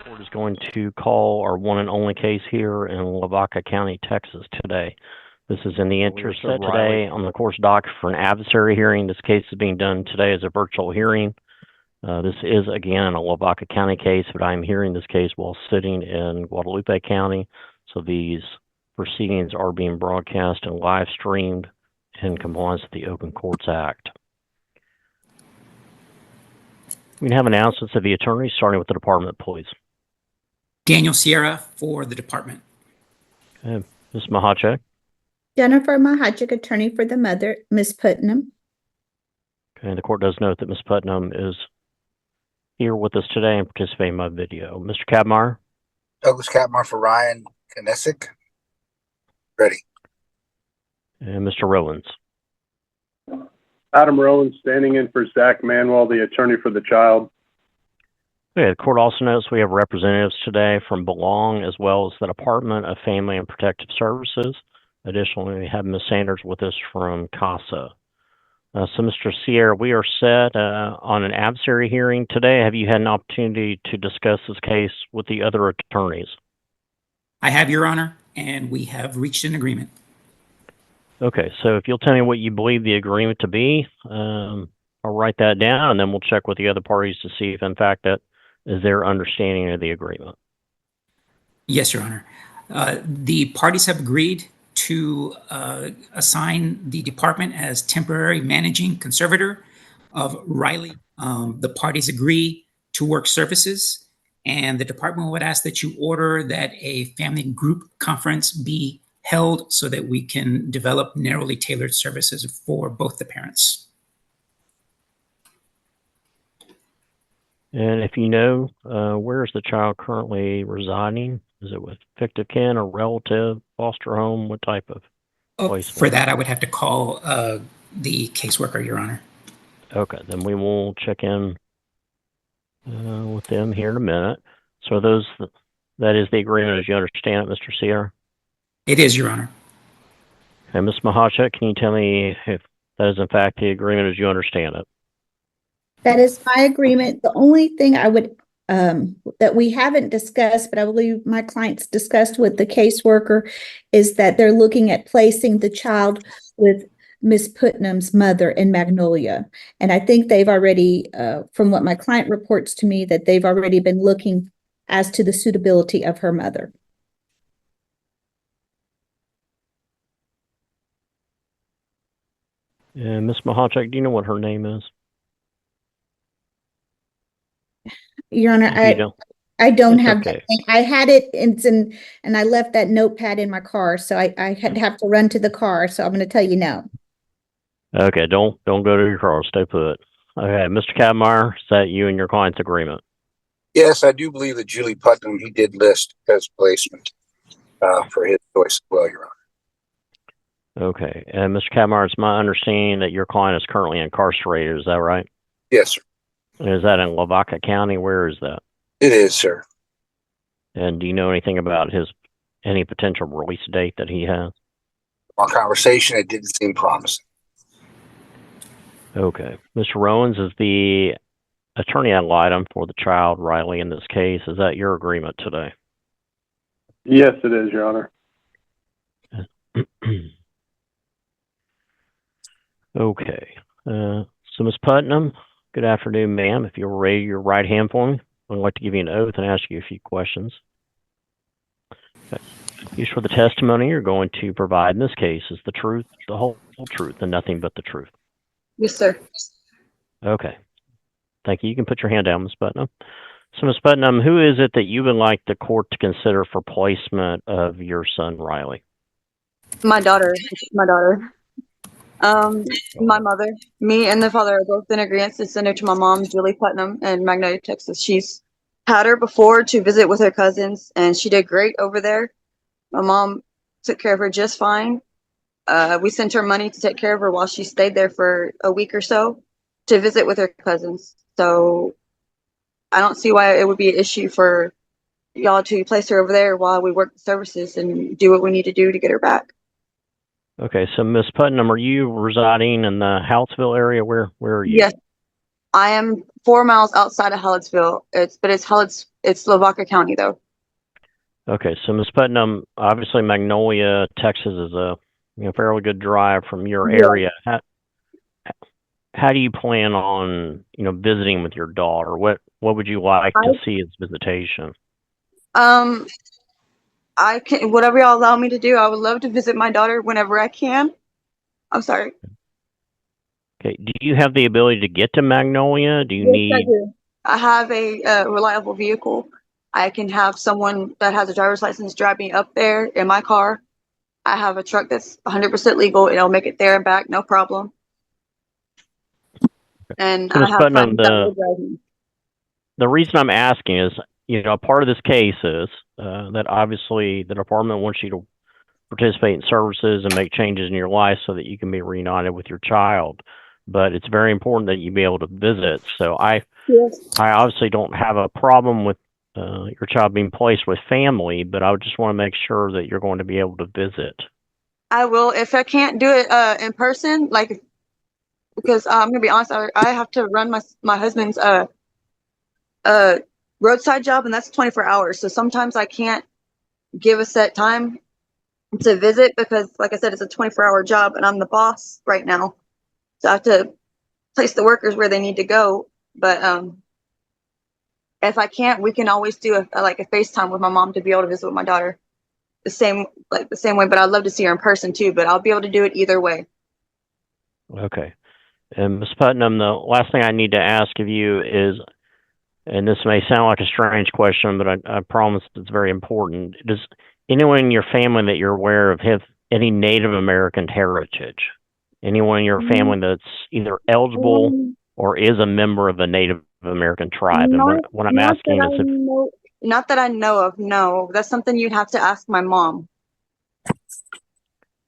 Court is going to call our one and only case here in Lavaca County, Texas today. This is in the interest set today on the court's docket for an adversary hearing. This case is being done today as a virtual hearing. This is, again, a Lavaca County case, but I'm hearing this case while sitting in Guadalupe County. So these proceedings are being broadcast and live streamed in compliance with the Open Courts Act. We can have announcements of the attorneys, starting with the department, please. Daniel Sierra for the department. Okay. Ms. Mahachek. Jennifer Mahachek, attorney for the mother, Ms. Putnam. Okay, the court does note that Ms. Putnam is here with us today and participating by video. Mr. Kadmar. Douglas Kadmar for Ryan Kanesic. Ready. And Mr. Rowlands. Adam Rowlands standing in for Zach Manuel, the attorney for the child. Okay, the court also notes we have representatives today from Belong as well as the Department of Family and Protective Services. Additionally, we have Ms. Sanders with us from CASA. So, Mr. Sierra, we are set on an adversary hearing today. Have you had an opportunity to discuss this case with the other attorneys? I have, Your Honor, and we have reached an agreement. Okay, so if you'll tell me what you believe the agreement to be, I'll write that down, and then we'll check with the other parties to see if, in fact, that is their understanding of the agreement. Yes, Your Honor. The parties have agreed to assign the department as temporary managing conservator of Riley. The parties agree to work services, and the department would ask that you order that a family group conference be held so that we can develop narrowly tailored services for both the parents. And if you know, where is the child currently residing? Is it with fictive kin or relative, foster home? What type of place? For that, I would have to call the caseworker, Your Honor. Okay, then we will check in with them here in a minute. So that is the agreement as you understand it, Mr. Sierra? It is, Your Honor. And Ms. Mahachek, can you tell me if that is in fact the agreement as you understand it? That is my agreement. The only thing I would, that we haven't discussed, but I believe my clients discussed with the caseworker, is that they're looking at placing the child with Ms. Putnam's mother in Magnolia. And I think they've already, from what my client reports to me, that they've already been looking as to the suitability of her mother. And Ms. Mahachek, do you know what her name is? Your Honor, I don't have that thing. I had it and I left that notepad in my car, so I had to have to run to the car, so I'm going to tell you no. Okay, don't go to your car. Stay put. Okay, Mr. Kadmar, is that you and your client's agreement? Yes, I do believe that Julie Putnam, he did list as placement for his choice as well, Your Honor. Okay, and Mr. Kadmar, it's my understanding that your client is currently incarcerated. Is that right? Yes, sir. Is that in Lavaca County? Where is that? It is, sir. And do you know anything about any potential release date that he has? On conversation, it didn't seem promising. Okay. Mr. Rowlands is the attorney ad litem for the child, Riley, in this case. Is that your agreement today? Yes, it is, Your Honor. Okay. So Ms. Putnam, good afternoon, ma'am. If you'll raise your right hand for me, I'd like to give you an oath and ask you a few questions. Okay. Use for the testimony you're going to provide in this case is the truth, the whole truth, and nothing but the truth. Yes, sir. Okay. Thank you. You can put your hand down, Ms. Putnam. So, Ms. Putnam, who is it that you would like the court to consider for placement of your son, Riley? My daughter. My mother, me and the father are both in agreement to send her to my mom, Julie Putnam, in Magnolia, Texas. She's had her before to visit with her cousins, and she did great over there. My mom took care of her just fine. We sent her money to take care of her while she stayed there for a week or so to visit with her cousins. So I don't see why it would be an issue for y'all to place her over there while we work the services and do what we need to do to get her back. Okay, so Ms. Putnam, are you residing in the Hallettsville area? Where are you? Yes, I am 4 miles outside of Hallettsville. It's It's Lavaca County though. Okay, so Ms. Putnam, obviously Magnolia, Texas is a fairly good drive from your Yeah. area. How do you plan on visiting with your daughter? What would you like to see as visitation? I can, whatever y'all allow me to do. I would love to visit my daughter whenever I can. I'm sorry. Okay, do you have the ability to get to Magnolia? Do you Yes, I need? do. I have a reliable vehicle. I can have someone that has a driver's license drive me up there in my car. I have a truck that's 100% legal. It'll make it there and back, no problem. And So I Ms. have Putnam, friends that will drive me. the reason I'm asking is, part of this case is that obviously the department wants you to participate in services and make changes in your life so that you can be reunited with your child. But it's very important that you be able to visit. So I obviously don't have a problem with your child being placed with family, but I would just want to make sure that you're going to be able to visit. I will if I can't do it in person, like because I'm gonna be honest, I have to run my husband's roadside job, and that's 24 hours. So sometimes I can't give a set time to visit because, like I said, it's a 24-hour job, and I'm the boss right now, so I have to place the workers where they need to go. But if I can't, we can always do a FaceTime with my mom to be able to visit with my daughter, the same way. But I'd love to see her in person too. But I'll be able to do it either way. Okay. And Ms. Putnam, the last thing I need to ask of you is, and this may sound like a strange question, but I promise it's very important. Does anyone in your family that you're aware of have any Native American heritage? Anyone in your family that's either eligible or is a member of a Native American tribe? And what I'm asking is if... Not that I know of, no. That's something you'd have to ask my mom.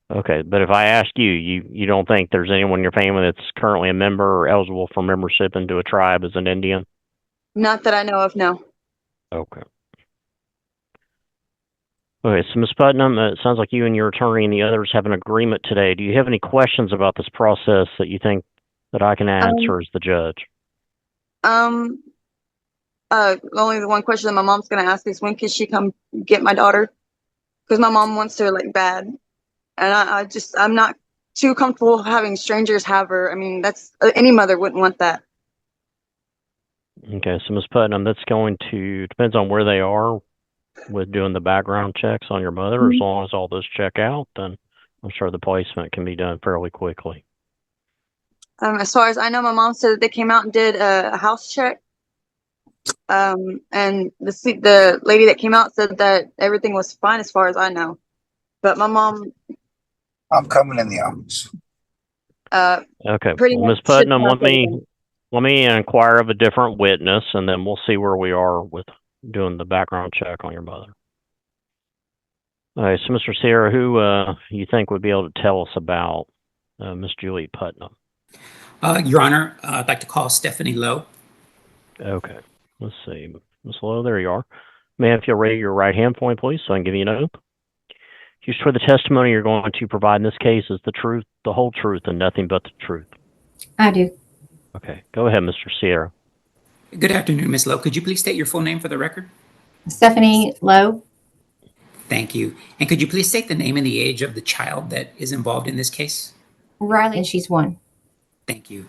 Okay, but if I ask you, you don't think there's anyone in your family that's currently a member or eligible for membership into a tribe as an Indian? Not that I know of, no. Okay. Okay, so Ms. Putnam, it sounds like you and your attorney and the others have an agreement today. Do you have any questions about this process that you think that I can answer as the judge? Only the one question that my mom's gonna ask is when can she come get my daughter? Because my mom wants her like bad, and I'm not too comfortable having strangers have her. I mean, that's any mother wouldn't want that. Okay, so Ms. Putnam, that's going to depends on where they are with doing the background checks on your mother. As long as all those check out, then I'm sure the placement can be done fairly quickly. As far as I know, my mom said that they came out and did a house check. And the lady that came out said that everything was fine as far as I know. But my mom, I'm coming in the office. Okay, pretty well, Ms. much should Putnam, have everything. let me inquire of a different witness, and then we'll see where we are with doing the background check on your mother. All right, so Mr. Sierra, who you think would be able to tell us about Miss Julie Putnam? Your Honor, I'd like to call Stephanie Lowe. Okay, let's see. Ms. Lowe, there you are. May I have you raise your right hand for me, please, so I can give you an oath? You swear the testimony you're going to provide in this case is the truth, the whole truth, and nothing but the truth? I do. Okay, go ahead, Mr. Sierra. Good afternoon, Ms. Lowe. Could you please state your full name for the record? Stephanie Lowe. Thank you. And could you please state the name and the age of the child that is involved in this case? Riley, and she's 1. Thank you.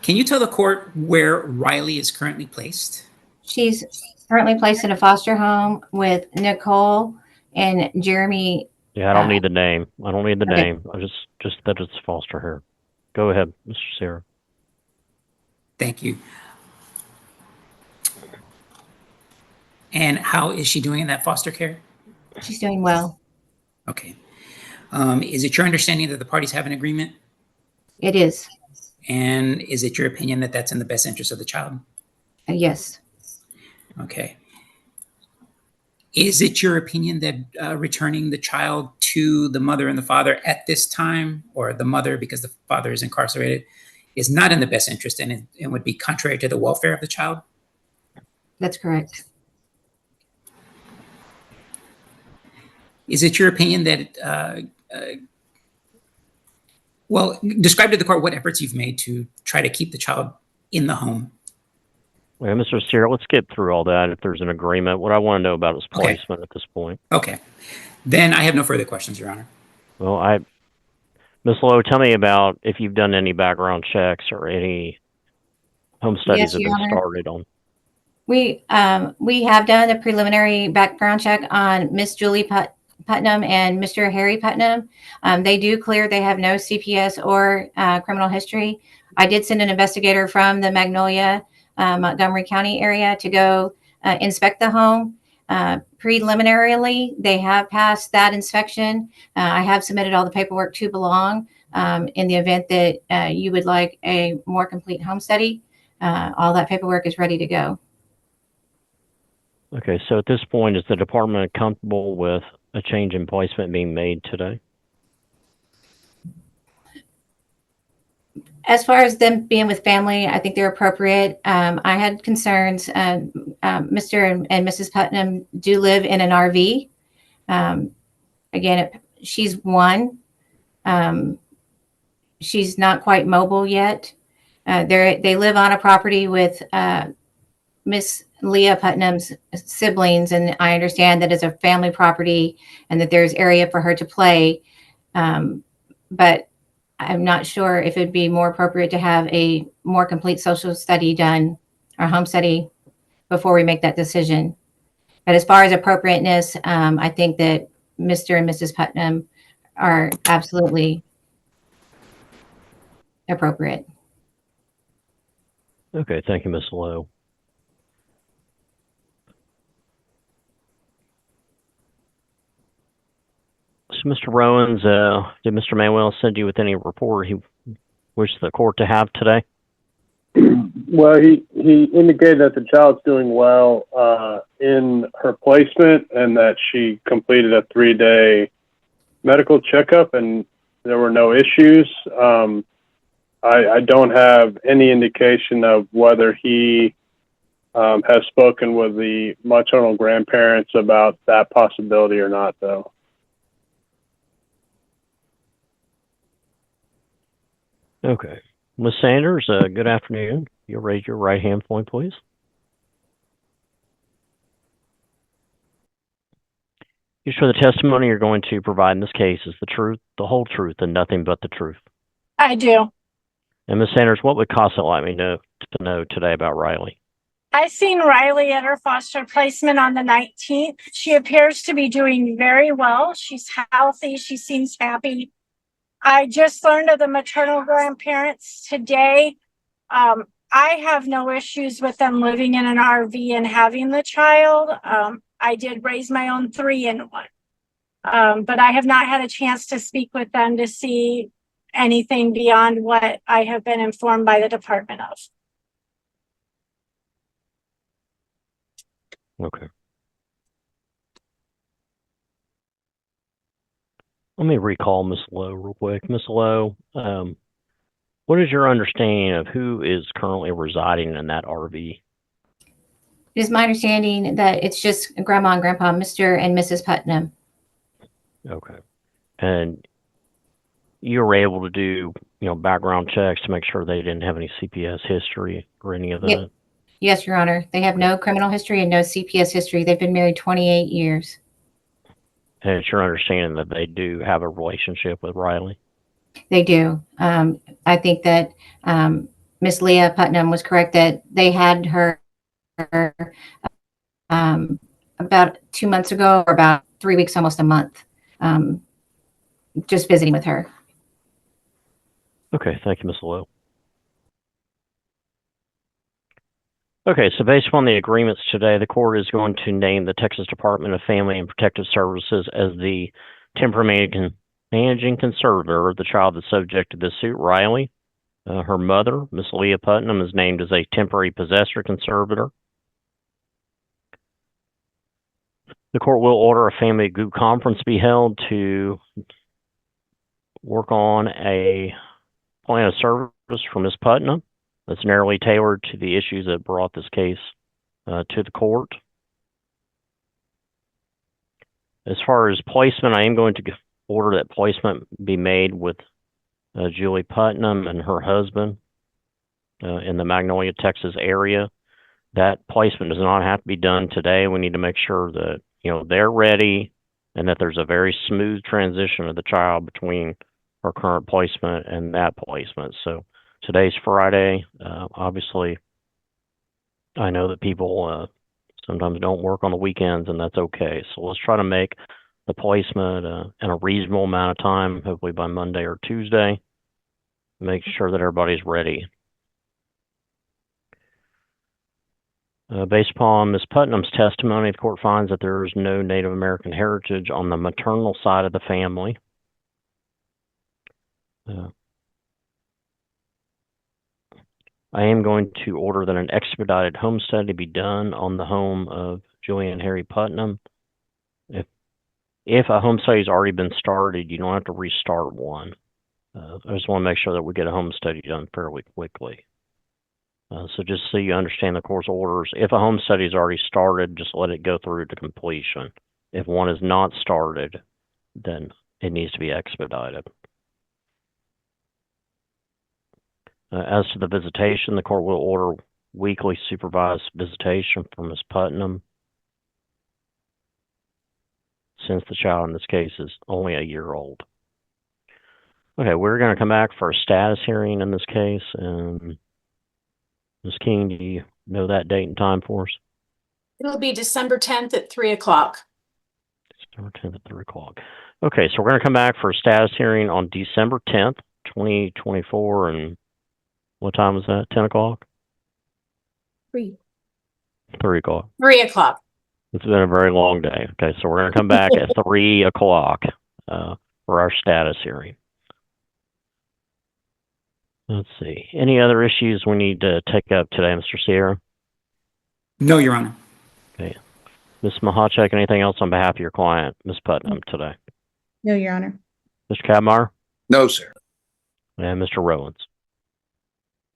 Can you tell the court where Riley is currently placed? She's currently placed in a foster home with Nicole and Jeremy. Yeah, I don't need the name. I don't need the Okay. name. I just that it's foster care. Go ahead, Mr. Sierra. Thank you. And how is she doing in that foster care? She's doing well. Okay. Is it your understanding that the parties have an agreement? It is. And is it your opinion that that's in the best interest of the child? Yes. Okay. Is it your opinion that returning the child to the mother and the father at this time, or the mother because the father is incarcerated, is not in the best interest and would be contrary to the welfare of the child? That's correct. Is it your opinion that, well, describe to the court what efforts you've made to try to keep the child in the home? Well, Mr. Steer, let's get through all that if there's an agreement. What I want to know about is Okay. placement at this point. Okay. Then I have no further questions, Your Honor. Well, Ms. Lowe, tell me about if you've done any background checks or any home studies Yes, have Your been Honor. started on. We have done a preliminary background check on Miss Julie Putnam and Mr. Harry Putnam. They do clear. They have no CPS or criminal history. I did send an investigator from the Magnolia, Montgomery County area to go inspect the home. Preliminarily, they have passed that inspection. I have submitted all the paperwork to Belong in the event that you would like a more complete home study. All that paperwork is ready to go. Okay, so at this point, is the department comfortable with a change in placement being made today? As far as them being with family, I think they're appropriate. I had concerns. Mr. and Mrs. Putnam do live in an RV. Again, she's one. She's not quite mobile yet. They live on a property with Miss Leah Putnam's siblings, and I understand that it's a family property and that there's area for her to play. But I'm not sure if it'd be more appropriate to have a more complete social study done or home study before we make that decision. But as far as appropriateness, I think that Mr. and Mrs. Putnam are absolutely appropriate. Okay, thank you, Ms. Lowe. So, Mr. Rowans, did Mr. Manuel send you with any report he wished the court to have today? Well, he indicated that the child's doing well in her placement and that she completed a 3-day medical checkup and there were no issues. I don't have any indication of whether he has spoken with the maternal grandparents about that possibility or not, though. Okay. Ms. Sanders, good afternoon. You'll raise your right hand point, please. You sure the testimony you're going to provide in this case is the truth, the whole truth, and nothing but the truth? I do. And Ms. Sanders, what would CASA like me to know today about Riley? I seen Riley at her foster placement on the 19th. She appears to be doing very well. She's healthy. She seems happy. I just learned of the maternal grandparents today. I have no issues with them living in an RV and having the child. I did raise my own 3-in-1. But I have not had a chance to speak with them to see anything beyond what I have been informed by the department of. Okay. Let me recall Ms. Lowe real quick. Ms. Lowe, what is your understanding of who is currently residing in that RV? It is my understanding that it's just Grandma and Grandpa, Mr. and Mrs. Putnam. Okay. And you were able to do, background checks to make sure they didn't have any CPS history or any of that? Yep. Yes, Your Honor. They have no criminal history and no CPS history. They've been married 28 years. And it's your understanding that they do have a relationship with Riley? They do. I think that Miss Leah Putnam was correct that they had her about 2 months ago, or about 3 weeks, almost a month, just visiting with her. Okay, thank you, Ms. Lowe. Okay, so based upon the agreements today, the court is going to name the Texas Department of Family and Protective Services as the temporary managing conservator of the child that's subject to this suit, Riley. Her mother, Miss Leah Putnam, is named as a temporary possessor conservator. The court will order a family group conference be held to work on a plan of service for Miss Putnam that's narrowly tailored to the issues that brought this case to the court. As far as placement, I am going to order that placement be made with Julie Putnam and her husband in the Magnolia, Texas area. that placement does not have to be done today. We need to make sure that, they're ready and that there's a very smooth transition of the child between our current placement and that placement. So today's Friday. Obviously, I know that people sometimes don't work on the weekends, and that's okay. So let's try to make the placement in a reasonable amount of time, hopefully by Monday or Tuesday. Make sure that everybody's ready. Based upon Ms. Putnam's testimony, the court finds that there is no Native American heritage on the maternal side of the family. I am going to order that an expedited home study be done on the home of Julie and Harry Putnam. If a home study's already been started, you don't have to restart one. I just want to make sure that we get a home study done fairly quickly. So just so you understand the court's orders, if a home study is already started, just let it go through to completion. If one is not started, then it needs to be expedited. As to the visitation, the court will order weekly supervised visitation for Ms. Putnam, since the child in this case is only a year old. Okay, we're going to come back for a status hearing in this case, and Ms. King, do you know that date and time for us? It'll be December 10th at 3 o'clock. December 10th at 3 o'clock. Okay, so we're going to come back for a status hearing on December 10th, 2024, and what time was that? 10 o'clock? 3. 3 o'clock. 3 o'clock. It's been a very long day. Okay, so we're going to come back at 3 o'clock for our status hearing. Let's see. Any other issues we need to take up today, Mr. Sierra? No, Your Honor. Okay. Ms. Mahachek, anything else on behalf of your client, Ms. Putnam, today? No, Your Honor. Mr. Cadmar? No, sir. And Mr. Rowlands?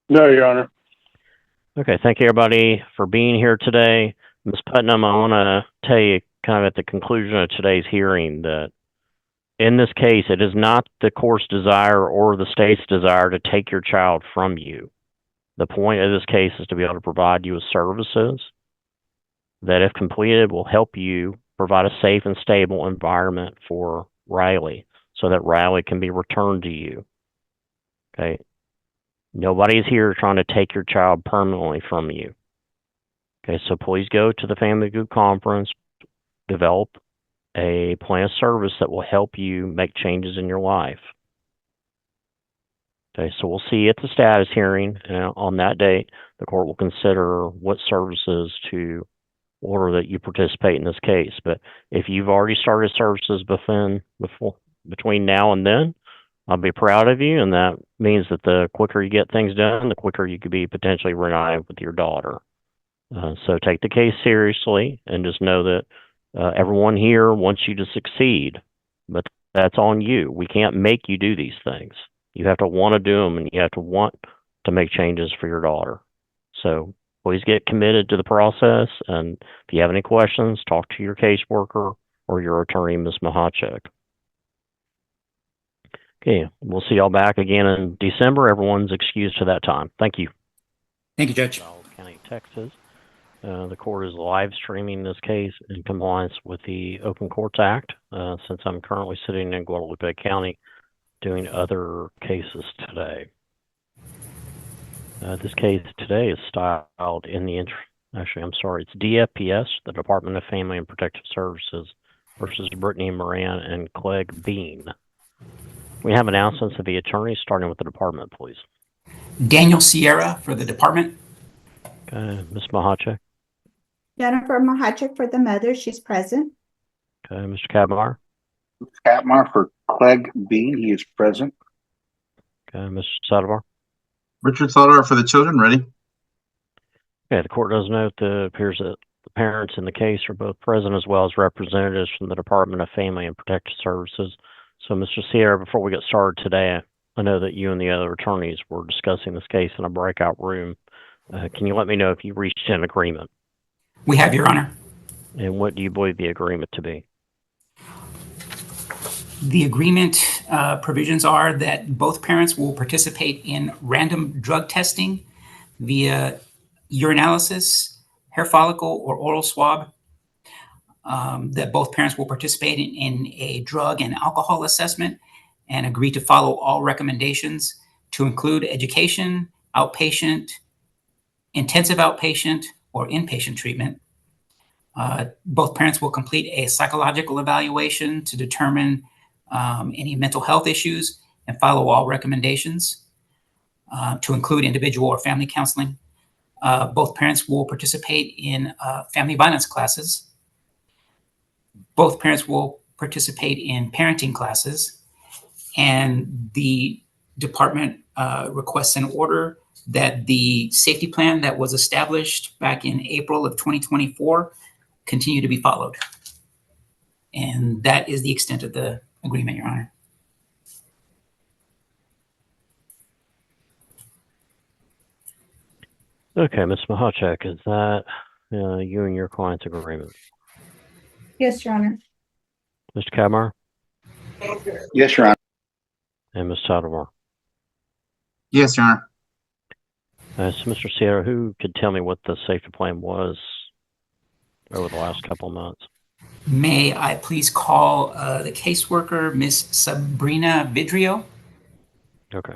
No, Your Honor. Okay, thank you, everybody, for being here today. Ms. Putnam, I want to tell you kind of at the conclusion of today's hearing that in this case, it is not the court's desire or the state's desire to take your child from you. The point of this case is to be able to provide you with services that, if completed, will help you provide a safe and stable environment for Riley so that Riley can be returned to you. Okay? Nobody is here trying to take your child permanently from you. Okay, so please go to the family group conference, develop a plan of service that will help you make changes in your life. Okay, so we'll see you at the status hearing, and on that date, the court will consider what services to order that you participate in this case. But if you've already started services between now and then, I'll be proud of you, and that means that the quicker you get things done, the quicker you could be potentially reunited with your daughter. So take the case seriously, and just know that everyone here wants you to succeed, but that's on you. We can't make you do these things. You have to want to do them, and you have to want to make changes for your daughter. So please get committed to the process, and if you have any questions, talk to your caseworker or your attorney, Ms. Mahachek. Okay, we'll see y'all back again in December. Everyone's excused to that time. Thank you. Thank you, Judge. County, Texas. The court is live streaming this case in compliance with the Open Courts Act, since I'm currently sitting in Guadalupe County doing other cases today. This case today is styled in the it's DFPS, the Department of Family and Protective Services, versus Brittany Moran and Clegg Bean. We have announcements of the attorneys, starting with the department, please. Daniel Sierra for the department. Okay, Ms. Mahachek. Jennifer Mahachek for the mother. She's present. Okay, Mr. Cadmar. Catmar for Clegg Bean. He is present. Okay, Mr. Sadavar. Richard Sadavar for the children. Ready. Okay, the court does note that it appears that the parents in the case are both present, as well as representatives from the Department of Family and Protective Services. So, Mr. Sierra, before we get started today, I know that you and the other attorneys were discussing this case in a breakout room. Can you let me know if you reached an agreement? We have, Your Honor. And what do you believe the agreement to be? The agreement provisions are that both parents will participate in random drug testing via urinalysis hair follicle or oral swab, that both parents will participate in a drug and alcohol assessment and agree to follow all recommendations to include education, outpatient, intensive outpatient, or inpatient treatment. Both parents will complete a psychological evaluation to determine any mental health issues and follow all recommendations to include individual or family counseling. Both parents will participate in family violence classes. Both parents will participate in parenting classes, and the department requests an order that the safety plan that was established back in April of 2024 continue to be followed. And that is the extent of the agreement, Your Honor. Okay, Ms. Mahachek, is that you and your client's agreement? Yes, Your Honor. Mr. Kadmar Yes, Your Honor. and Ms. Saddlebar? Yes, Your Honor. So, Mr. Sierra, who could tell me what the safety plan was over the last couple of months? May I please call the caseworker, Miss Sabrina Vidrio? Okay.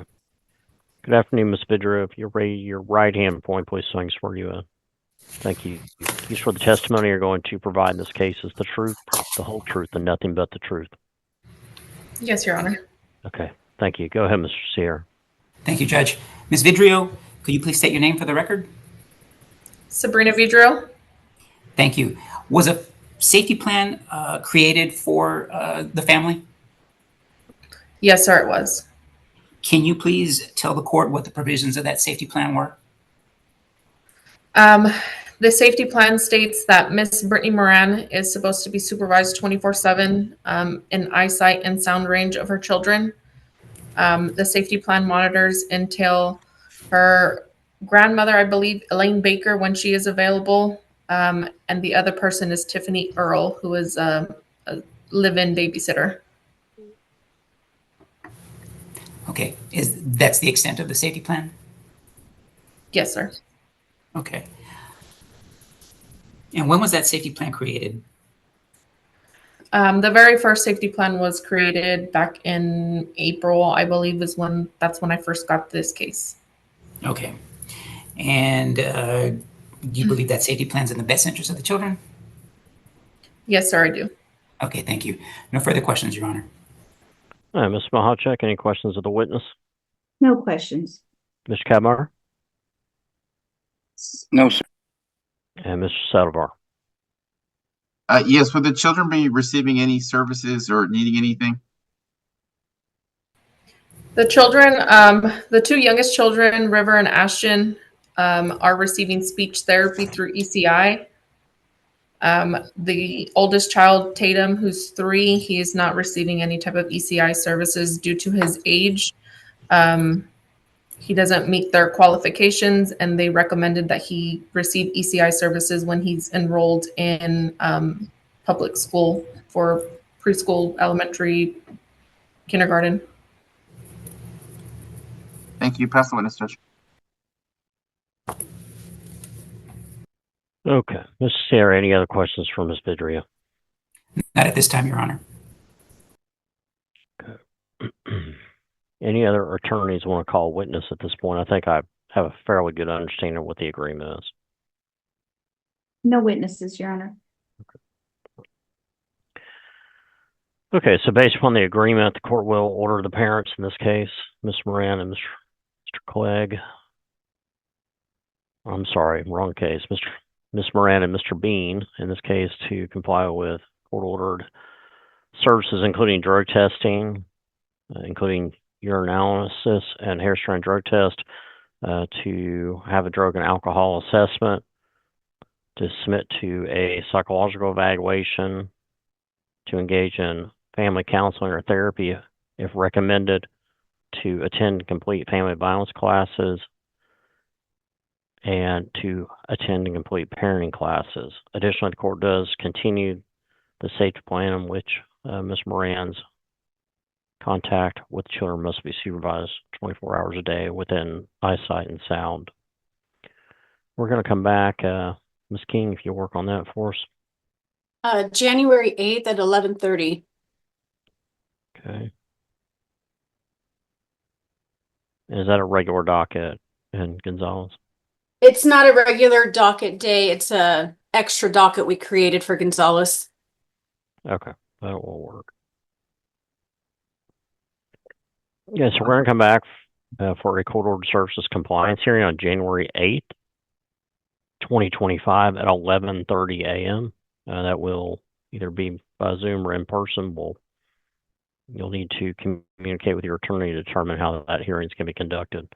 Good afternoon, Ms. Vidra. If you're ready, your right hand point, please, so I can swear you in. Thank you. You swear the testimony you're going to provide in this case is the truth, the whole truth, and nothing but the truth. Yes, Your Honor. Okay. Thank you. Go ahead, Mr. Sierra. Thank you, Judge. Ms. Vidrio, could you please state your name for the record? Sabrina Vidrio? Thank you. Was a safety plan created for the family? Yes, sir, it was. Can you please tell the court what the provisions of that safety plan were? The safety plan states that Miss Brittany Moran is supposed to be supervised 24/7 in eyesight and sound range of her children. The safety plan monitors entail her grandmother, I believe, Elaine Baker, when she is available, and the other person is Tiffany Earl, who is a live-in babysitter. Okay, that's the extent of the safety plan? Yes, sir. Okay. And when was that safety plan created? The very first safety plan was created back in April, I believe, that's when I first got this case. Okay. And do you believe that safety plan's in the best interest of the children? Yes, sir, I do. Okay, thank you. No further questions, Your Honor. All right, Ms. Mahachek, any questions of the witness? No questions. Mr. Kadmar No, sir. and Mr. Saddlebar? Yes, would the children be receiving any services or needing anything? The children, the two youngest children, River and Ashton, are receiving speech therapy through ECI. The oldest child, Tatum, who's 3, he is not receiving any type of ECI services due to his age. He doesn't meet their qualifications, and they recommended that he receive ECI services when he's enrolled in public school for preschool, elementary, kindergarten. Thank you. Pass the witness, Judge. Okay. Mr. Sierra, any other questions for Ms. Vidria? Not at this time, Your Honor. Any other attorneys want to call a witness at this point? I think I have a fairly good understanding of what the agreement is. No witnesses, Your Honor. Okay, so based upon the agreement, the court will order the parents in this case, Ms. Moran and Mr. Clegg. I'm sorry, wrong case. Ms. Moran and Mr. Bean, in this case, to comply with court-ordered services, including drug testing, including urinalysis and hair strand drug test, to have a drug and alcohol assessment, to submit to a psychological evaluation, to engage in family counseling or therapy if recommended, to attend complete family violence classes, and to attend and complete parenting classes. Additionally, the court does continue the safety plan in which Ms. Moran's contact with children must be supervised 24 hours a day within eyesight and sound. We're going to come back Ms. King, if you'll work on that for us. January 8th at 11:30. Okay. Is that a regular docket in Gonzales? It's not a regular docket day. It's a extra docket we created for Gonzales. Okay, that will work. Yeah, so we're going to come back for a court order services compliance hearing on January 8th, 2025 at 11:30 a.m. That will either be by Zoom or in person. You'll need to communicate with your attorney to determine how that hearing is going to be conducted.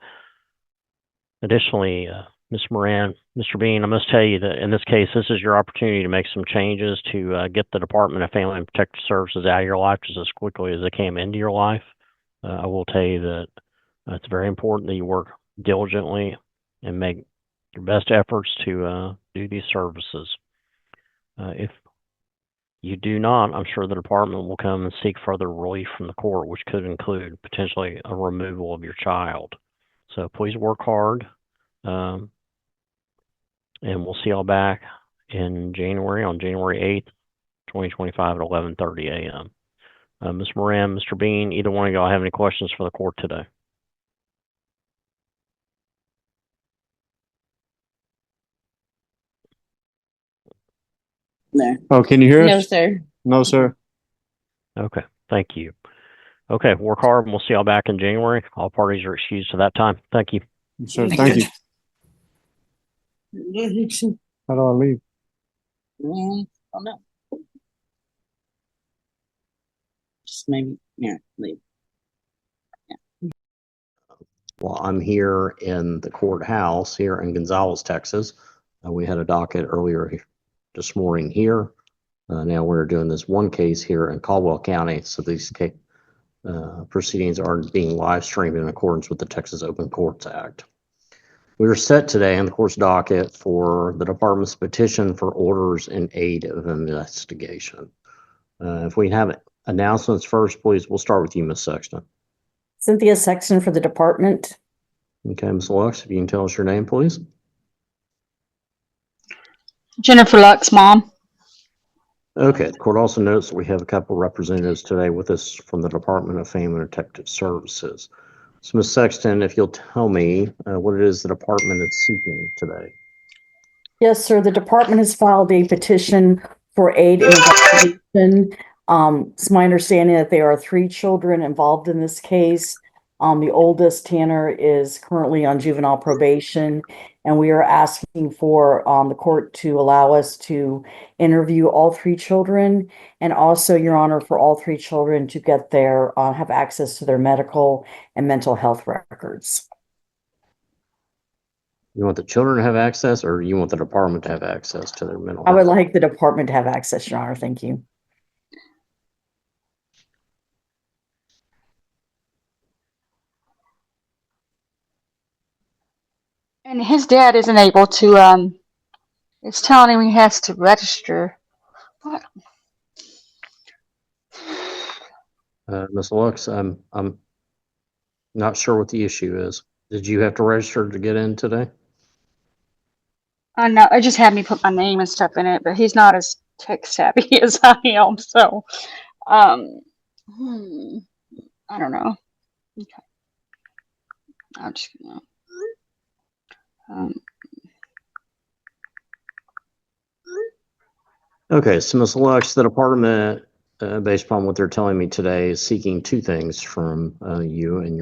Additionally, Ms. Moran, Mr. Bean, I must tell you that in this case, this is your opportunity to make some changes to get the Department of Family and Protective Services out of your life just as quickly as they came into your life. I will tell you that it's very important that you work diligently and make your best efforts to do these services. If you do not, I'm sure the department will come and seek further relief from the court, which could include potentially a removal of your child. So please work hard, and we'll see y'all back in January, on January 8th, 2025 at 11:30 a.m. Ms. Moran, Mr. Bean, either one of y'all have any questions for the court today? No. Oh, can you hear us? No, sir. No, sir. Okay, thank you. Okay, work hard, and we'll see y'all back in January. All parties are excused to that time. Thank you. Sir, thank you. How do I leave? Oh, no. Just maybe, yeah, leave. Well, I'm here in the courthouse here in Gonzales, Texas. We had a docket earlier this morning here. Now we're doing this one case here in Caldwell County. So these proceedings are being live streamed in accordance with the Texas Open Courts Act. We are set today in the court's docket for the department's petition for orders in aid of investigation. If we have announcements first, please, we'll start with you, Ms. Sexton. Cynthia Sexton for the department. Okay, Ms. Lux, if you can tell us your name, please. Jennifer Lux, mom. Okay, the court also notes that we have a couple of representatives today with us from the Department of Family and Protective Services. So, Ms. Sexton, if you'll tell me what it is the department is seeking today. Yes, sir. The department has filed a petition for aid in investigation. It's my understanding that there are 3 children involved in this case. The oldest, Tanner, is currently on juvenile probation, and we are asking for the court to allow us to interview all 3 children, and also, Your Honor, for all 3 children to get their have access to their medical and mental health records. You want the children to have access, or you want the department to have access to their mental health? I would like the department to have access, Your Honor. Thank you. And his dad isn't able to, it's telling him he has to register. What? Ms. Lux, I'm not sure what the issue is. Did you have to register to get in today? No, it just had me put my name and stuff in it, but he's not as tech savvy as I am, so, I don't know. Okay. I'm just gonna, Okay, so Ms. Lux, the department, based upon what they're telling me today, is seeking 2 things from you and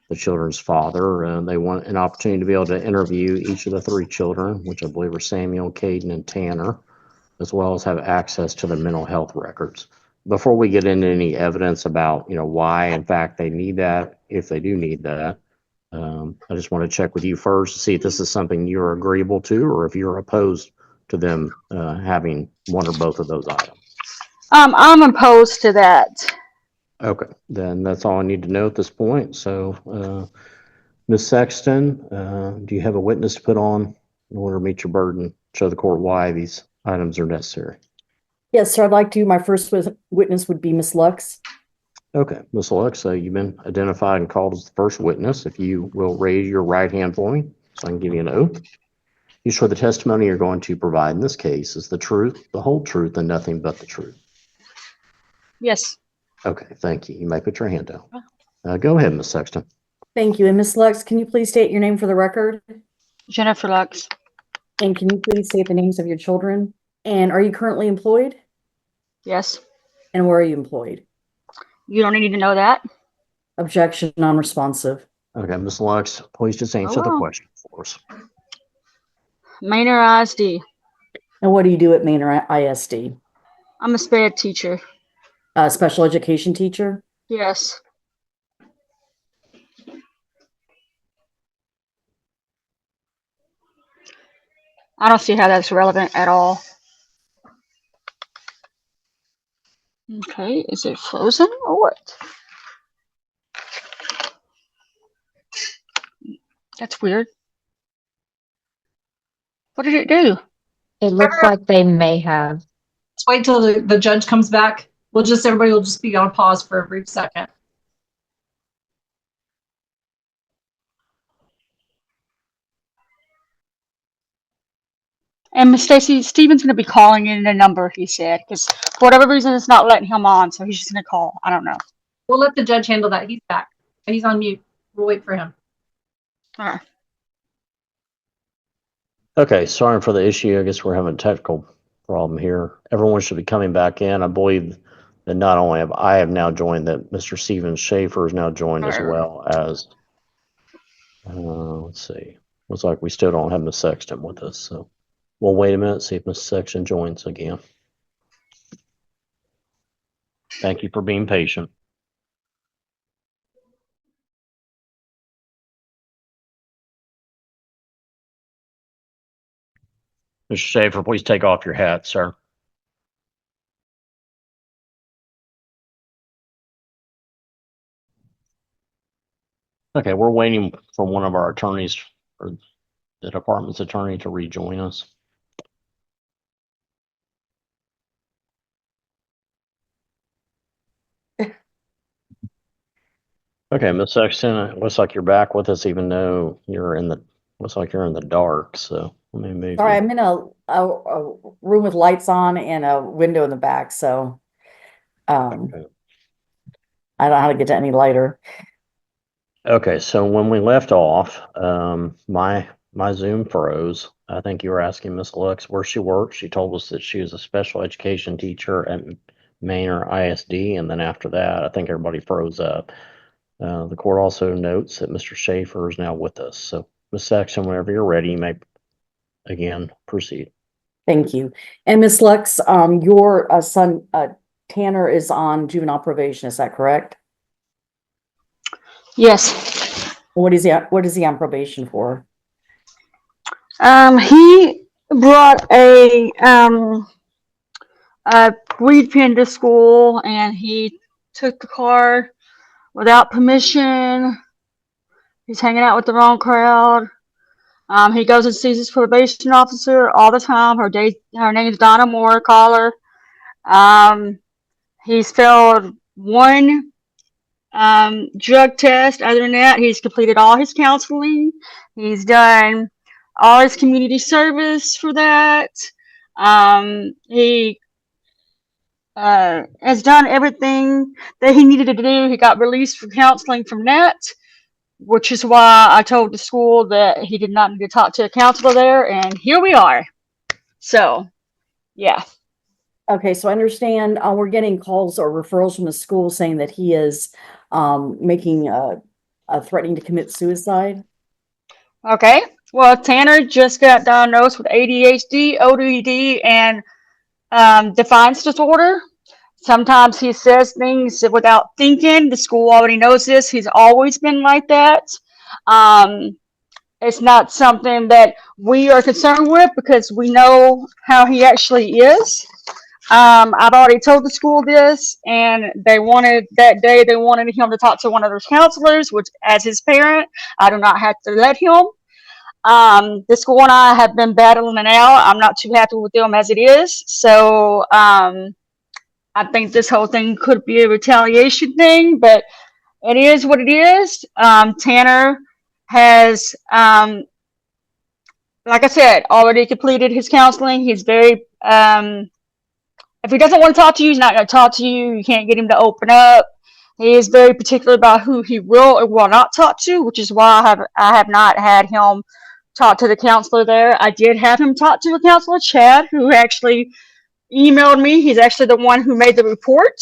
the children's father. They want an opportunity to be able to interview each of the 3 children, which I believe are Samuel, Caden, and Tanner, as well as have access to their mental health records. Before we get into any evidence about, why, in fact, they need that, if they do need that, I just want to check with you first to see if this is something you're agreeable to, or if you're opposed to them having one or both of those items. I'm opposed to that. Okay, then that's all I need to know at this point. So, Ms. Sexton, do you have a witness to put on in order to meet your burden, show the court why these items are necessary? Yes, sir. I'd like to. My first witness would be Ms. Lux. Okay, Ms. Lux, you've been identified and called as the first witness. If you will raise your right hand for me, so I can give you an oath. You swear the testimony you're going to provide in this case is the truth, the whole truth, and nothing but the truth? Yes. Okay, thank you. You may put your hand down. Go ahead, Ms. Sexton. Thank you. And Ms. Lux, can you please state your name for the record? Jennifer Lux. And can you please state the names of your children? And are you currently employed? Yes. And where are you employed? You don't need to know that. Objection, non-responsive. Okay, Ms. Lux, please just answer the question for us. Manor ISD. And what do you do at Manor ISD? I'm a SPED teacher. Special education teacher? Yes. I don't see how that's relevant at all. Okay, is it frozen or what? That's weird. What did it do? It looks like they may have. Let's wait till the judge comes back. Everybody will just be on pause for a brief second. And Miss Stacy, Steven's going to be calling in a number, he said, because for whatever reason, it's not letting him on, so he's just going to call. I don't know. We'll let the judge handle that. He's back. He's on mute. We'll wait for him. All right. Okay, sorry for the issue. I guess we're having a technical problem here. Everyone should be coming back in. I believe that not only have I now joined, that Mr. Steven Schaefer is now joined as well as, let's see. Looks like we still don't have Ms. Sexton with us, so we'll wait a minute, see if Ms. Sexton joins again. Thank you for being patient. Mr. Schaefer, please take off your hat, sir. Okay, we're waiting for one of our attorneys, or the department's attorney, to rejoin us. Okay, Ms. Sexton, it looks like you're back with us, even though you're in the dark. So let me move. Sorry, I'm in a room with lights on and a window in the back, so Okay. I don't know how to get to any lighter. Okay, so when we left off, my Zoom froze. I think you were asking Miss Lux where she worked. She told us that she was a special education teacher at Manor ISD, and then after that, I think everybody froze up. The court also notes that Mr. Schaefer is now with us. So, Ms. Sexton, whenever you're ready, you may again proceed. Thank you. And Miss Lux, your son Tanner is on juvenile probation. Is that correct? Yes. What is he on probation for? He brought a weed pen to school, and he took the car without permission. He's hanging out with the wrong crowd. He goes and sees his probation officer all the time. Her name is Donna Moore. Call her. He's failed one drug test. Other than that, he's completed all his counseling. He's done all his community service for that. He has done everything that he needed to do. He got released from counseling from that, which is why I told the school that he did not need to talk to a counselor there, and here we are. So, yeah. Okay, so I understand we're getting calls or referrals from the school saying that he is making threatening to commit suicide. Okay. Well, Tanner just got diagnosed with ADHD, ODD, and defiance disorder. Sometimes he says things without thinking. The school already knows this. He's always been like that. It's not something that we are concerned with because we know how he actually is. I've already told the school this, and they wanted him to talk to one of their counselors, which, as his parent, I do not have to let him. The school and I have been battling it out. I'm not too happy with them as it is. So I think this whole thing could be a retaliation thing, but it is what it is. Tanner has like I said, already completed his counseling. He's very, if he doesn't want to talk to you, he's not going to talk to you. You can't get him to open up. He is very particular about who he will or will not talk to, which is why I have not had him talk to the counselor there. I did have him talk to a counselor, Chad, who actually emailed me. He's actually the one who made the report.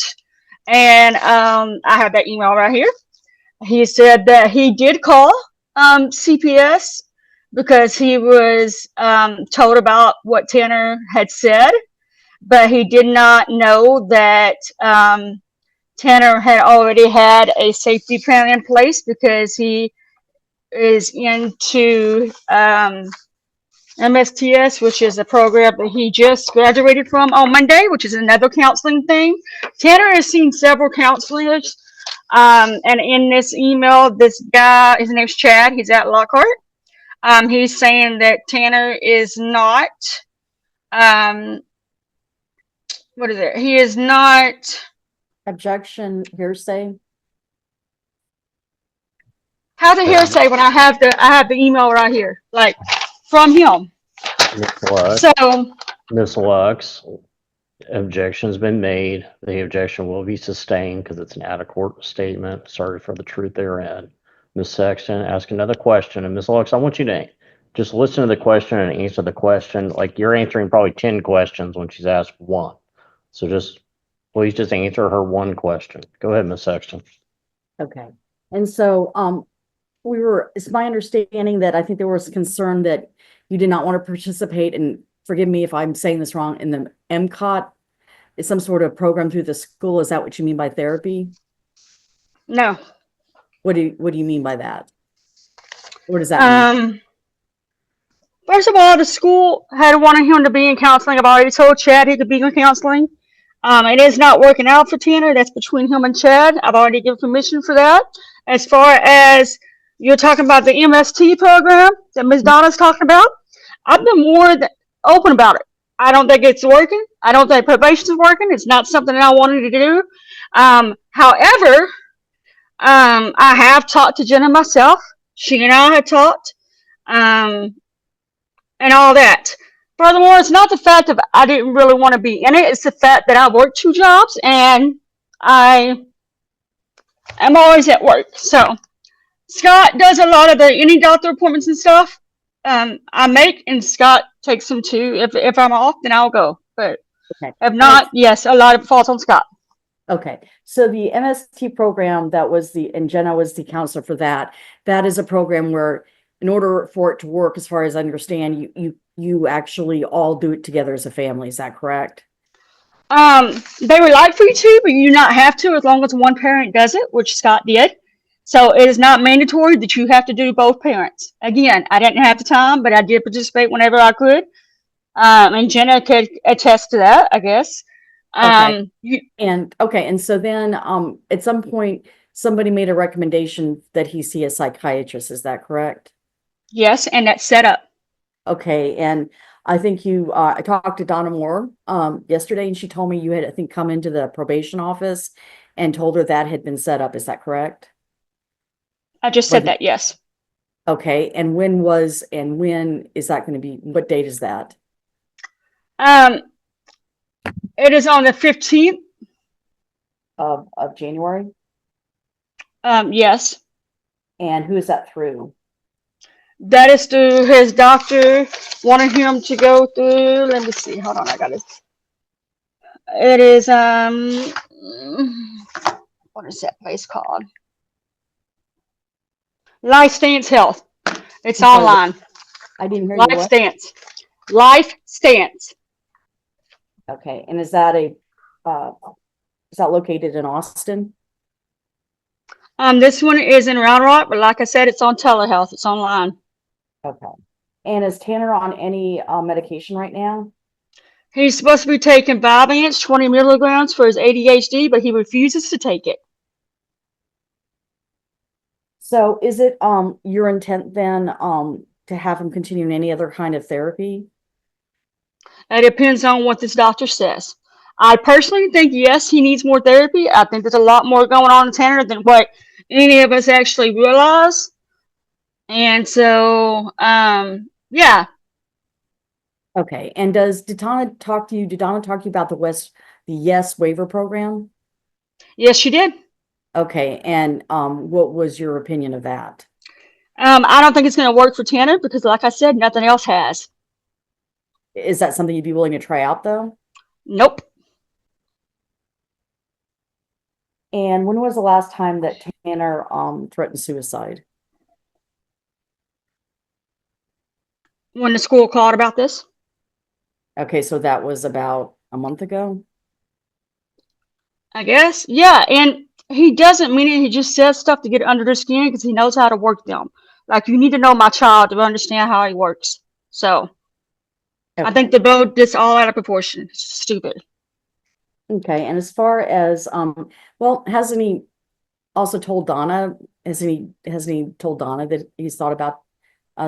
And I have that email right here. He said that he did call CPS because he was told about what Tanner had said, but he did not know that Tanner had already had a safety plan in place because he is into MSTS, which is a program that he just graduated from on Monday, which is another counseling thing. Tanner has seen several counselors, and in this email, this guy, his name's Chad, he's at Lockhart. He's saying that Tanner is not, what is it? He is not. Objection, hearsay. How's a hearsay when I have the email right here, like from him? Ms. Lux, objection's been made. The objection will be sustained because it's an out-of-court statement. Sorry for the truth therein. Ms. Sexton, ask another question. And Ms. Lux, I want you to just listen to the question and answer the question. Like you're answering probably 10 questions when she's asked one. So please just answer her one question. Go ahead, Ms. Sexton. Okay. And so it's my understanding that I think there was concern that you did not want to participate, and forgive me if I'm saying this wrong, in the MCOT. Is some sort of program through the school. Is that what you mean by therapy? No. What do you mean by that? What does that mean? First of all, the school had wanted him to be in counseling. I've already told Chad he could be in counseling. It is not working out for Tanner. That's between him and Chad. I've already given permission for that. As far as you're talking about the MST program that Ms. Donna's talking about, I've been more open about it. I don't think it's working. I don't think probation is working. It's not something that I wanted to do. However, I have talked to Jenna myself. She and I had talked, and all that. Furthermore, it's not the fact that I didn't really want to be in it. It's the fact that I work 2 jobs and I am always at work. So Scott does a lot of any doctor appointments and stuff I make, and Scott takes them too. If I'm off, then I'll go. But if not, yes, a lot of falls on Scott. Okay, so the MST program and Jenna was the counselor for that. That is a program where, in order for it to work, as far as I understand, you actually all do it together as a family. Is that correct? They would like for you to, but you do not have to as long as one parent does it, which Scott did. So it is not mandatory that you have to do both parents. Again, I didn't have the time, but I did participate whenever I could. And Jenna could attest to that, I guess. Okay. And so then at some point somebody made a recommendation that he see a psychiatrist. Is that correct? Yes, and that's set up. Okay, and I think I talked to Donna Moore yesterday, and she told me you had, I think, come into the probation office and told her that had been set up. Is that correct? I just said that, yes. Okay, and when is that going to be? What date is that? It is on the 15th of January. Yes. And who is that through? That is through his doctor wanted him to go through. Let me see. Hold on, I got it. It is what is that place called? Life Stance Health. It's online. I didn't hear Life Stance. Life Stance. Okay, and is that located in Austin? This one is in Round Rock, but like I said, it's on telehealth. It's online. Okay. And is Tanner on any medication right now? He's supposed to be taking Vyvanse, 20 milligrams for his ADHD, but he refuses to take it. So is it your intent then to have him continue in any other kind of therapy? It depends on what this doctor says. I personally think, yes, he needs more therapy. I think there's a lot more going on in Tanner than what any of us actually realize. And so, yeah, Okay, and did Donna talk to you about the YES waiver program? Yes, she did. Okay, and what was your opinion of that? I don't think it's going to work for Tanner because, like I said, nothing else has. Is that something you'd be willing to try out, though? Nope. And when was the last time that Tanner threatened suicide? When the school called about this. Okay, so that was about a month ago? I guess. Yeah, and he doesn't mean it. He just says stuff to get under their skin because he knows how to work them. Like, you need to know my child to understand how he works. So, Okay. I think they blow this all out of proportion. It's just stupid. Okay, and as far as well, hasn't he also told Donna? Hasn't he told Donna that he's thought about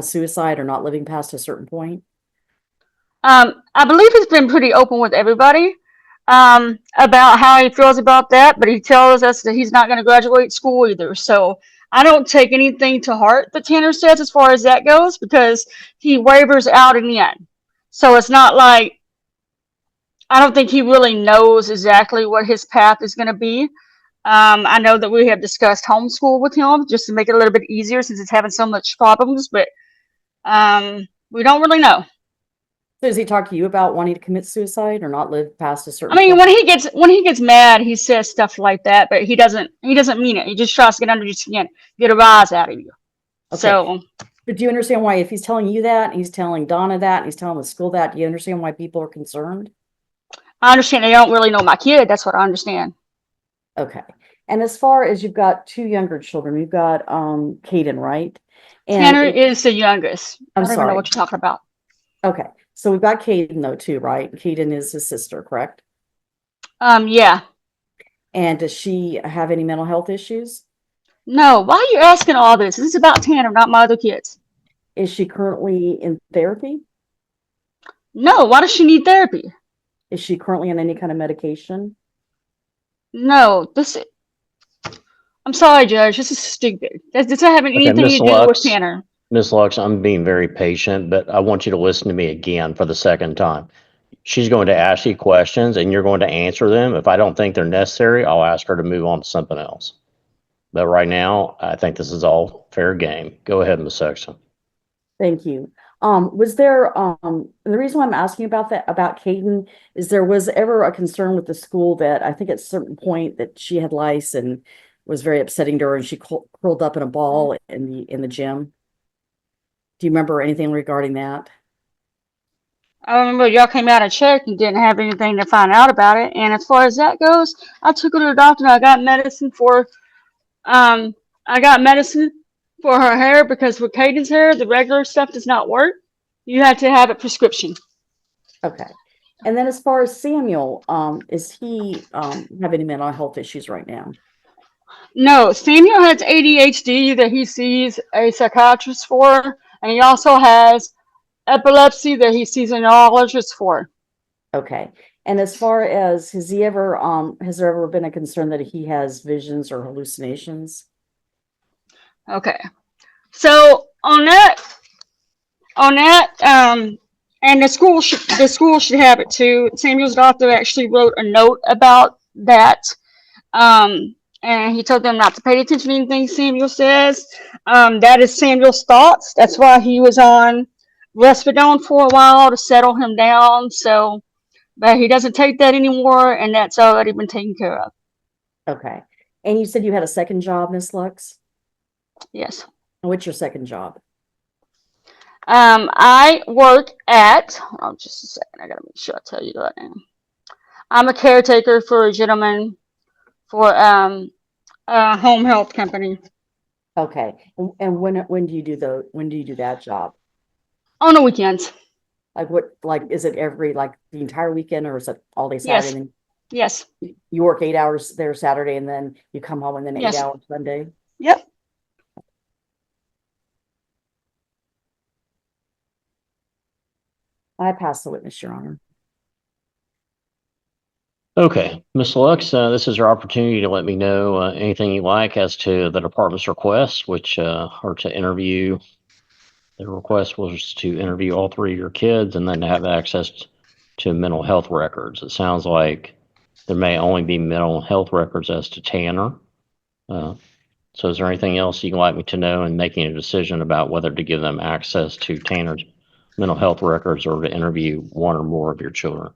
suicide or not living past a certain point? I believe he's been pretty open with everybody about how he feels about that, but he tells us that he's not going to graduate school either. So I don't take anything to heart that Tanner says as far as that goes because he wavers out in the end. So it's not like I don't think he really knows exactly what his path is going to be. I know that we have discussed homeschool with him just to make it a little bit easier since it's having so much problems, but we don't really know. So does he talk to you about wanting to commit suicide or not live past a certain I mean, point? when he gets mad, he says stuff like that, but he doesn't mean it. He just tries to get under your skin, get a rise out of you. Okay. So, but do you understand why if he's telling you that, he's telling Donna that, and he's telling the school that, do you understand why people are concerned? I understand they don't really know my kid. That's what I understand. Okay. And as far as you've got two younger children, you've got Caden, right? And Tanner is the youngest. I don't even know sorry. what you're talking about. Okay. So we've got Caden though too, right? Caden is his sister, correct? Yeah. And does she have any mental health issues? No, why are you asking all this? This is about Tanner, not my other kids. Is she currently in therapy? No, why does she need therapy? Is she currently on any kind of medication? No, I'm sorry, Judge. This is stupid. This doesn't have anything to do with Tanner. Ms. Lux, I'm being very patient, but I want you to listen to me again for the second time. She's going to ask you questions and you're going to answer them. If I don't think they're necessary, I'll ask her to move on to something else. But right now, I think this is all fair game. Go ahead, Ms. Sexton. Thank you. Was there the reason why I'm asking about that about Caden is there was ever a concern with the school that I think at a certain point that she had lice and was very upsetting to her and she curled up in a ball in the gym. Do you remember anything regarding that? I remember y'all came out and checked and didn't have anything to find out about it. And as far as that goes, I took her to the doctor and I got medicine for her hair because with Caden's hair, the regular stuff does not work. You have to have a prescription. Okay. And then as far as Samuel, is he have any mental health issues right now? No, Samuel has ADHD that he sees a psychiatrist for, and he also has epilepsy that he sees a neurologist for. Okay. And as far as has there ever been a concern that he has visions or hallucinations? Okay. So on that, and the school should have it too. Samuel's doctor actually wrote a note about that. And he told them not to pay attention to anything Samuel says. That is Samuel's thoughts. That's why he was on Respidone for a while to settle him down. So, but he doesn't take that anymore, and that's already been taken care of. Okay. And you said you had a second job, Miss Lux? Yes. What's your second job? I work at, hold on just a second. I gotta make sure I tell you that name. I'm a caretaker for a gentleman for a home health company. Okay. And when do you do that job? On the weekends. Like is it every the entire weekend or is it all day Saturday? Yes. You work 8 hours there Saturday and then you come home and then 8 Yes. hours Sunday? Yep. I pass the witness, Your Honor. Okay, Ms. Lux, this is your opportunity to let me know anything you like as to the department's requests, which are to interview The request was to interview all three of your kids and then to have access to mental health records. It sounds like there may only be mental health records as to Tanner. So is there anything else you'd like me to know in making a decision about whether to give them access to Tanner's mental health records or to interview one or more of your children?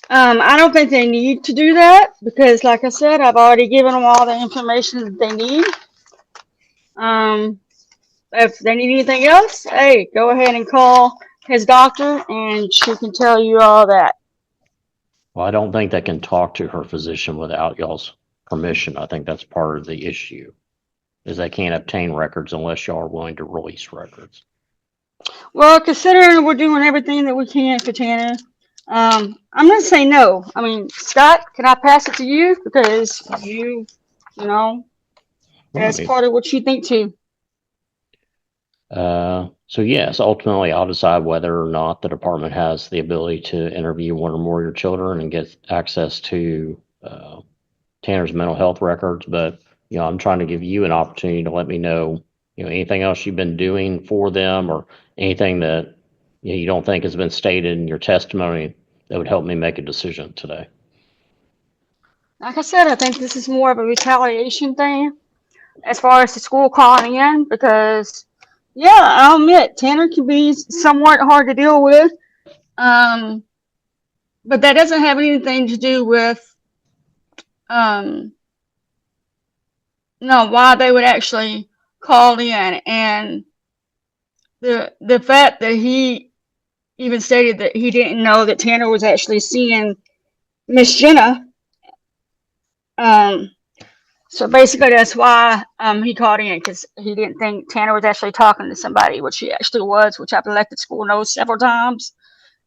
I don't think they need to do that because, like I said, I've already given them all the information that they need. If they need anything else, hey, go ahead and call his doctor and she can tell you all that. Well, I don't think they can talk to her physician without y'all's permission. I think that's part of the issue, is they can't obtain records unless y'all are willing to release records. Well, considering we're doing everything that we can for Tanner, I'm gonna say no. I mean, Scott, can I pass it to you because you know, that's part of what you think too. So yes, ultimately I'll decide whether or not the department has the ability to interview one or more of your children and get access to Tanner's mental health records. But I'm trying to give you an opportunity to let me know, anything else you've been doing for them or anything that you don't think has been stated in your testimony that would help me make a decision today. Like I said, I think this is more of a retaliation thing as far as the school calling in because, yeah, I'll admit Tanner can be somewhat hard to deal with, but that doesn't have anything to do with why they would actually call in. And the fact that he even stated that he didn't know that Tanner was actually seeing Miss Jenna. So basically that's why he called in, because he didn't think Tanner was actually talking to somebody, which he actually was, which I've let the school know several times.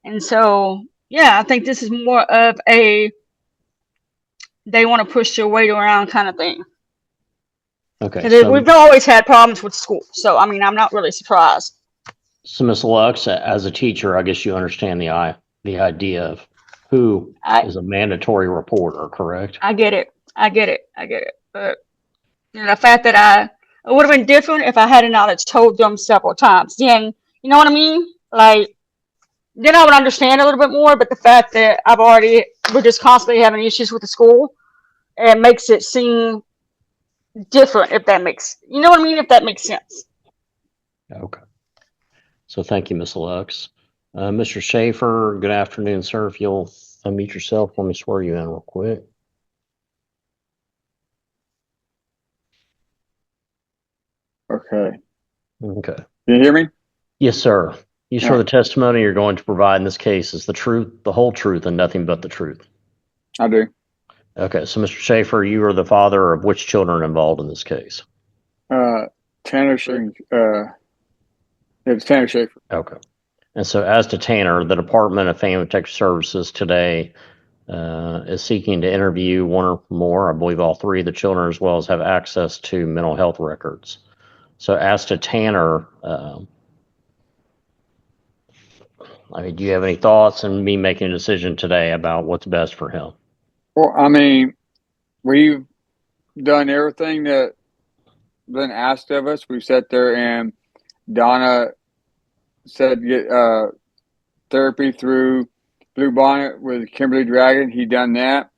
And so, yeah, I think this is more of a they want to push their weight around kind of thing. Okay. Because we've always had problems with school. So, I mean, I'm not really surprised. So, Ms. Lux, as a teacher, I guess you understand the idea of who is a mandatory reporter, correct? I get it. But the fact that it would have been different if I had not told them several times. Then, you know what I mean? Like, then I would understand a little bit more. But the fact that we're just constantly having issues with the school, it makes it seem different, if that makes, you know what I mean? If that makes sense. Okay. So thank you, Ms. Lux. Mr. Schaefer, good afternoon, sir. If you'll unmute yourself, let me swear you in real quick. Okay. Okay. Can you hear me? Yes, sir. You swear the testimony you're going to provide in this case is the truth, the whole truth, and nothing but the truth? I do. Okay. So, Mr. Schaefer, you are the father of which children involved in this case? Tanner Schaefer. It's Tanner Schaefer. Okay. And so as to Tanner, the Department of Family Protective Services today is seeking to interview one or more, I believe all three of the children, as well as have access to mental health records. So as to Tanner, do you have any thoughts on me making a decision today about what's best for him? Well, I mean, we've done everything that been asked of us. We've sat there and Donna said get therapy through Blue Bonnet with Kimberly Dragon. He done that.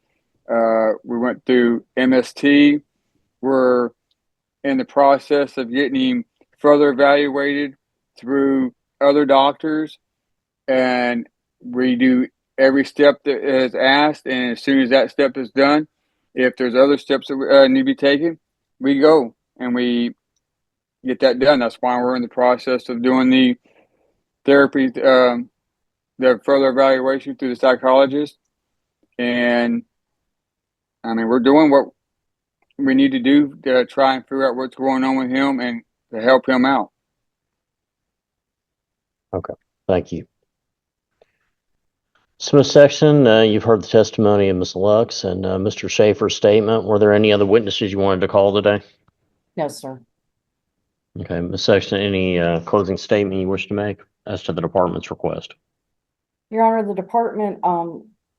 We went through MST. We're in the process of getting him further evaluated through other doctors, and we do every step that is asked. And as soon as that step is done, if there's other steps that need to be taken, we go and we get that done. That's why we're in the process of doing the therapy, the further evaluation through the psychologist. And I mean, we're doing what we need to do to try and figure out what's going on with him and to help him out. Okay, thank you. So, Ms. Sexton, you've heard the testimony of Ms. Lux and Mr. Schaefer's statement. Were there any other witnesses you wanted to call today? No, sir. Okay, Ms. Sexton, any closing statement you wish to make as to the department's request? Your Honor, the department,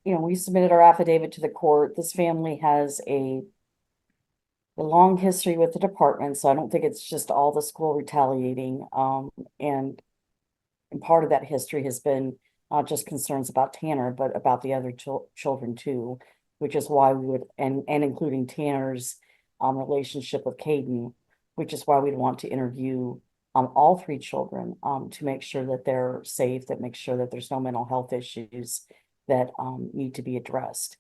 we submitted our affidavit to the court. This family has a a long history with the department, so I don't think it's just all the school retaliating. And part of that history has been not just concerns about Tanner, but about the other children too, which is why we would, and including Tanner's relationship with Caden, which is why we'd want to interview all three children to make sure that they're safe, that make sure that there's no mental health issues that need to be addressed.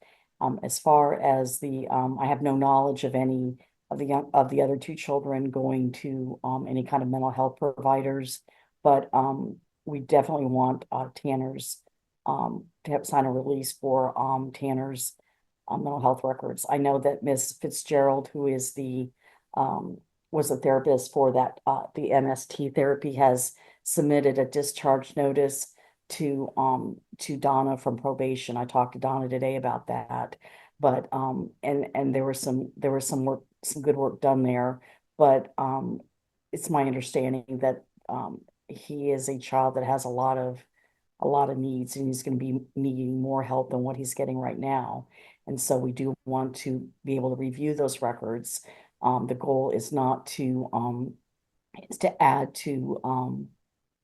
As far as the, I have no knowledge of any of the other two children going to any kind of mental health providers, but we definitely want Tanner's to have sign a release for Tanner's mental health records. I know that Miss Fitzgerald, who is the was a therapist for that the MST therapy, has submitted a discharge notice to Donna from probation. I talked to Donna today about that, but and there was some good work done there, but it's my understanding that he is a child that has a lot of needs, and he's going to be needing more help than what he's getting right now. And so we do want to be able to review those records. The goal is not to is to add to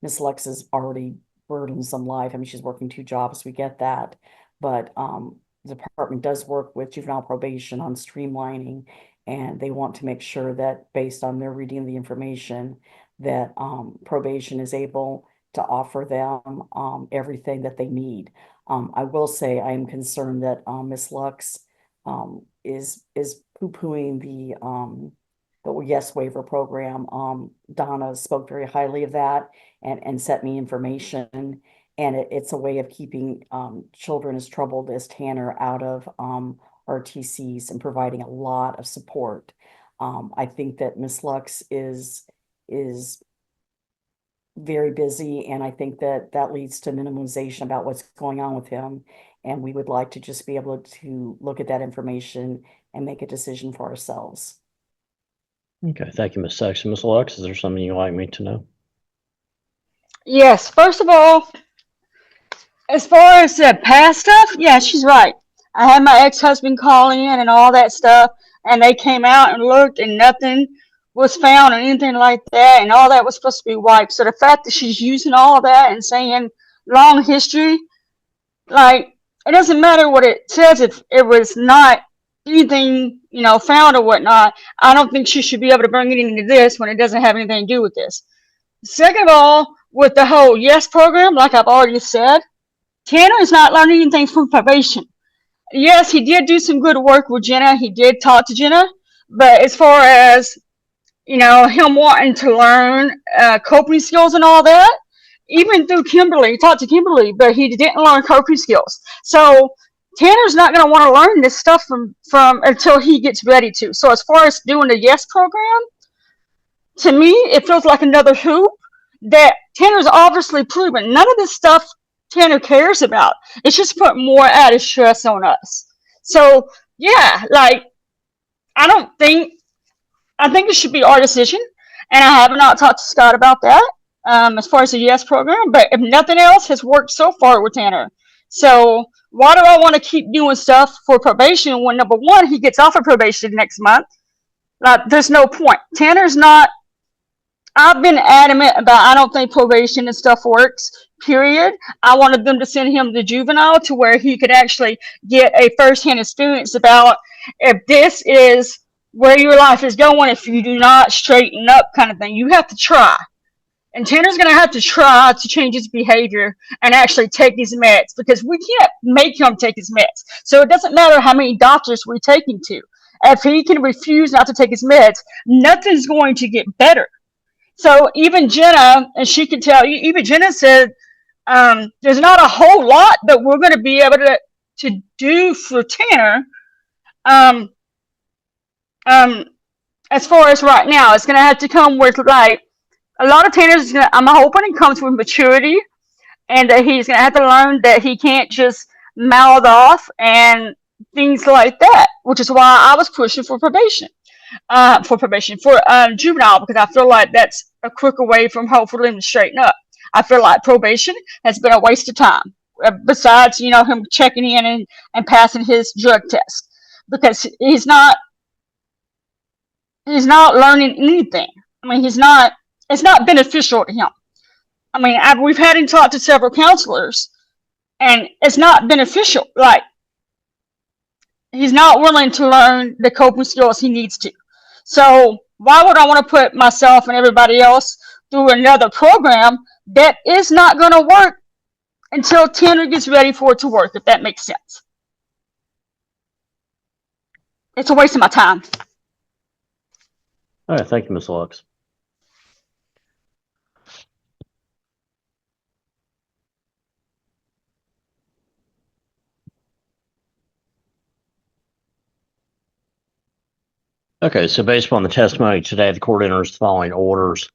Miss Lex's already burdensome life. I mean, she's working 2 jobs, we get that, but the department does work with juvenile probation on streamlining, and they want to make sure that based on their reading of the information that probation is able to offer them everything that they need. I will say I am concerned that Miss Lux is poo-pooing the Yes Waiver program. Donna spoke very highly of that and sent me information, and it's a way of keeping children as troubled as Tanner out of RTCs and providing a lot of support. I think that Miss Lux is very busy, and I think that leads to minimization about what's going on with him. And we would like to just be able to look at that information and make a decision for ourselves. Okay, thank you, Ms. Sexton. Ms. Lux, is there something you'd like me to know? Yes, first of all, as far as the past stuff, yeah, she's right. I had my ex-husband call in and all that stuff, and they came out and looked, and nothing was found or anything like that, and all that was supposed to be wiped. So the fact that she's using all of that and saying long history, like, it doesn't matter what it says if it was not anything, found or whatnot. I don't think she should be able to bring it into this when it doesn't have anything to do with this. Second of all, with the whole Yes program, like I've already said, Tanner is not learning anything from probation. Yes, he did do some good work with Jenna. He did talk to Jenna, but as far as him wanting to learn coping skills and all that, even through Kimberly, he talked to Kimberly, but he didn't learn coping skills. So Tanner's not going to want to learn this stuff from until he gets ready to. So as far as doing the Yes program, to me, it feels like another hoop that Tanner's obviously proven. None of this stuff Tanner cares about. It's just put more added stress on us. So yeah, like, I think it should be our decision, and I have not talked to Scott about that as far as the Yes program, but if nothing else has worked so far with Tanner. So why do I want to keep doing stuff for probation when, number one, he gets off of probation next month? Like, there's no point. Tanner's not, I've been adamant about I don't think probation and stuff works, period. I wanted them to send him to juvenile to where he could actually get a first-hand experience about if this is where your life is going, if you do not straighten up kind of thing. You have to try. And Tanner's going to have to try to change his behavior and actually take his meds, because we can't make him take his meds. So it doesn't matter how many doctors we take him to. If he can refuse not to take his meds, nothing's going to get better. So even Jenna, and she can tell you, even Jenna said, there's not a whole lot that we're going to be able to do for Tanner. As far as right now, it's going to have to come with, like, a lot of Tanner's, I'm hoping it comes with maturity, and that he's going to have to learn that he can't just mouth off and things like that, which is why I was pushing for probation. For juvenile, because I feel like that's a quicker way from hopefully him to straighten up. I feel like probation has been a waste of time, besides, him checking in and passing his drug test, because he's not He's not learning anything. I mean, it's not beneficial to him. I mean, we've had him talk to several counselors, and it's not beneficial. Like, he's not willing to learn the coping skills he needs to. So why would I want to put myself and everybody else through another program that is not going to work until Tanner gets ready for it to work, if that makes sense? It's a waste of my time. All right, thank you, Ms. Lux. Okay, so based upon the testimony today, the court enters the following orders.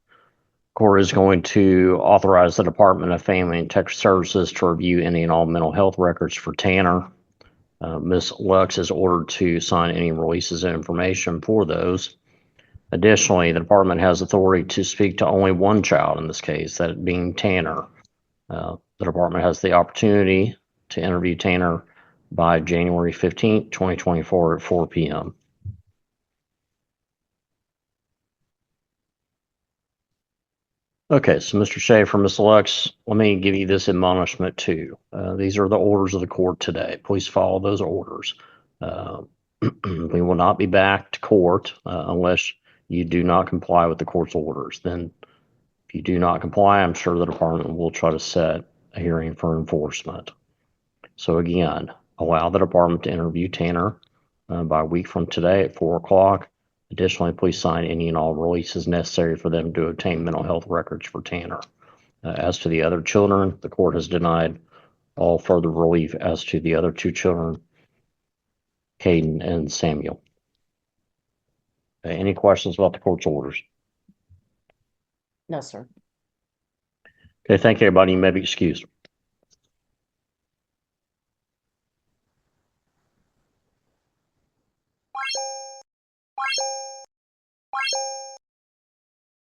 Court is going to authorize the Department of Family and Texas Services to review any and all mental health records for Tanner. Ms. Lux is ordered to sign any releases of information for those. Additionally, the department has authority to speak to only one child in this case, that being Tanner. The department has the opportunity to interview Tanner by January 15th, 2024 at 4 p.m. Okay, so Mr. Schaefer, Ms. Lux, let me give you this admonishment too. These are the orders of the court today. Please follow those orders. We will not be back to court unless you do not comply with the court's orders. Then if you do not comply, I'm sure the department will try to set a hearing for enforcement. So again, allow the department to interview Tanner by a week from today at 4 o'clock. Additionally, please sign any and all releases necessary for them to obtain mental health records for Tanner. As to the other children, the court has denied all further relief as to the other two children, Caden and Samuel. Any questions about the court's orders? No, sir. Okay, thank you, everybody. You may be excused.